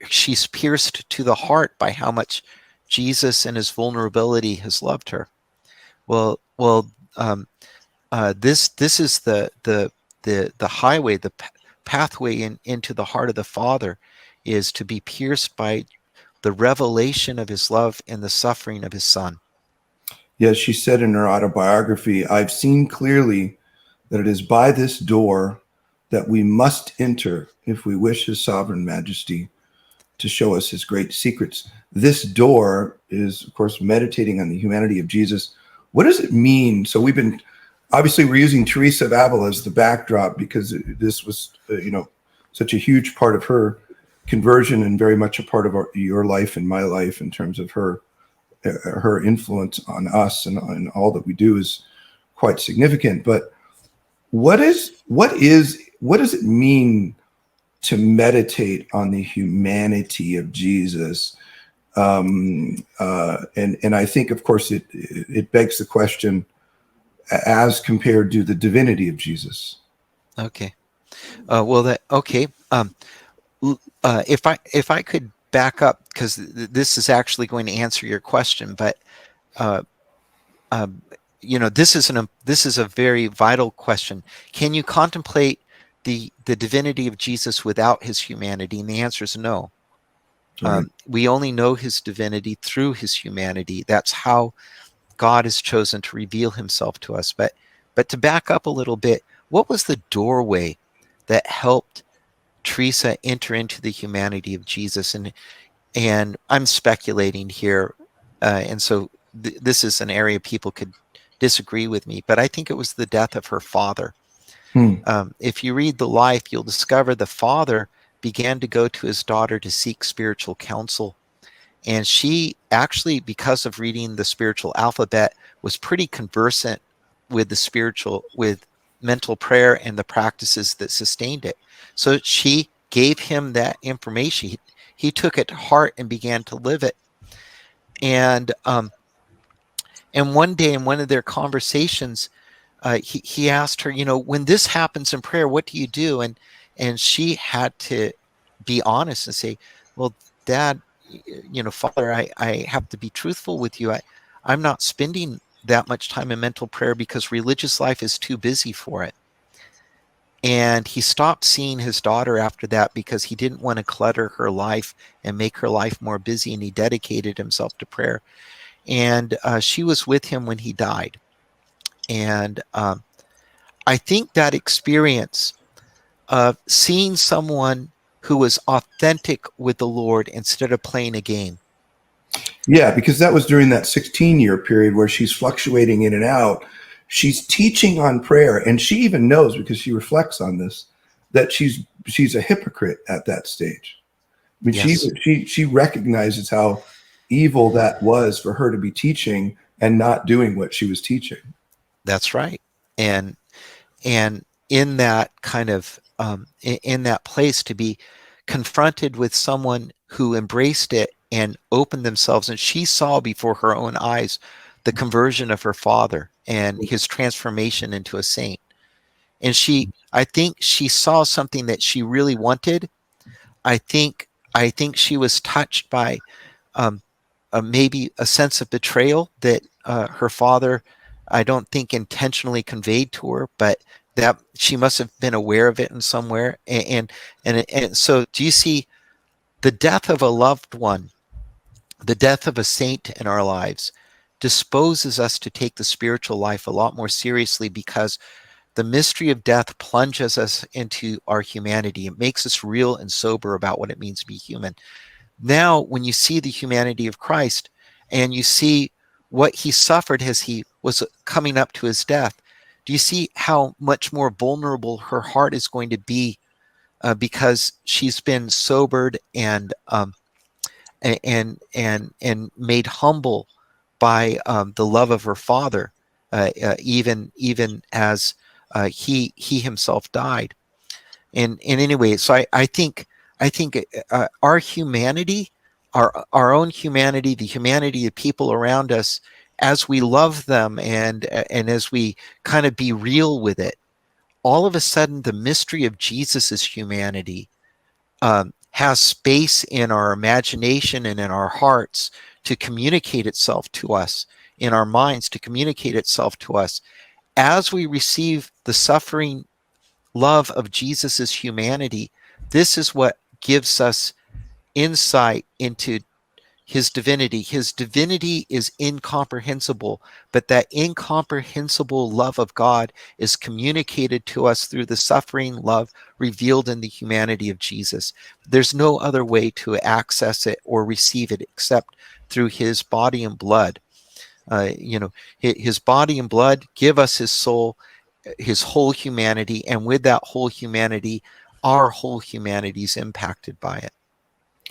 she's pierced to the heart by how much Jesus and his vulnerability has loved her. This is the highway, the pathway into the heart of the Father, is to be pierced by the revelation of his love and the suffering of his Son. Yes, she said in her autobiography, "I've seen clearly that it is by this door that we must enter if we wish his sovereign majesty to show us his great secrets." This door is, of course, meditating on the humanity of Jesus. What does it mean? So obviously we're using Teresa of Avila as the backdrop because this was, such a huge part of her conversion and very much a part of your life and my life in terms of her influence on us and all that we do is quite significant. But what does it mean to meditate on the humanity of Jesus? And I think, of course, it begs the question as compared to the divinity of Jesus. Okay. If I could back up, because this is actually going to answer your question, but this is a very vital question. Can you contemplate the divinity of Jesus without his humanity? And the answer is no. Right. We only know his divinity through his humanity. That's how God has chosen to reveal himself to us. But to back up a little bit, what was the doorway that helped Teresa enter into the humanity of Jesus? And I'm speculating here, and so this is an area people could disagree with me, but I think it was the death of her father. If you read the life, you'll discover the father began to go to his daughter to seek spiritual counsel. And she actually, because of reading the spiritual alphabet, was pretty conversant with with mental prayer and the practices that sustained it. So she gave him that information. He took it to heart and began to live it. And one day in one of their conversations, he asked her, when this happens in prayer, what do you do? And she had to be honest and say, well, Dad, Father, I have to be truthful with you. I'm not spending that much time in mental prayer because religious life is too busy for it. And he stopped seeing his daughter after that because he didn't want to clutter her life and make her life more busy, and he dedicated himself to prayer. And she was with him when he died. And I think that experience of seeing someone who was authentic with the Lord instead of playing a game. Yeah, because that was during that 16-year period where she's fluctuating in and out. She's teaching on prayer, and she even knows, because she reflects on this, that she's a hypocrite at that stage. I mean, yes. She recognizes how evil that was for her to be teaching and not doing what she was teaching. That's right. And in that kind of in that place, to be confronted with someone who embraced it and opened themselves, and she saw before her own eyes the conversion of her father and his transformation into a saint. And I think she saw something that she really wanted. I think she was touched by maybe a sense of betrayal that her father, I don't think, intentionally conveyed to her, but that she must have been aware of it in somewhere. And so do you see the death of a loved one, the death of a saint in our lives, disposes us to take the spiritual life a lot more seriously, because the mystery of death plunges us into our humanity. It makes us real and sober about what it means to be human. Now, when you see the humanity of Christ and you see what he suffered as he was coming up to his death, do you see how much more vulnerable her heart is going to be because she's been sobered and made humble by the love of her father, even as he himself died. And anyway, so I think our humanity, our own humanity, the humanity of people around us, as we love them and as we kind of be real with it, all of a sudden the mystery of Jesus's humanity has space in our imagination and in our hearts to communicate itself to us, in our minds to communicate itself to us, as we receive the suffering love of Jesus's humanity, this is what gives us insight into his divinity. His divinity is incomprehensible, but that incomprehensible love of God is communicated to us through the suffering love revealed in the humanity of Jesus. There's no other way to access it or receive it except through his body and blood. His body and blood give us his soul, his whole humanity, and with that whole humanity, our whole humanity is impacted by it.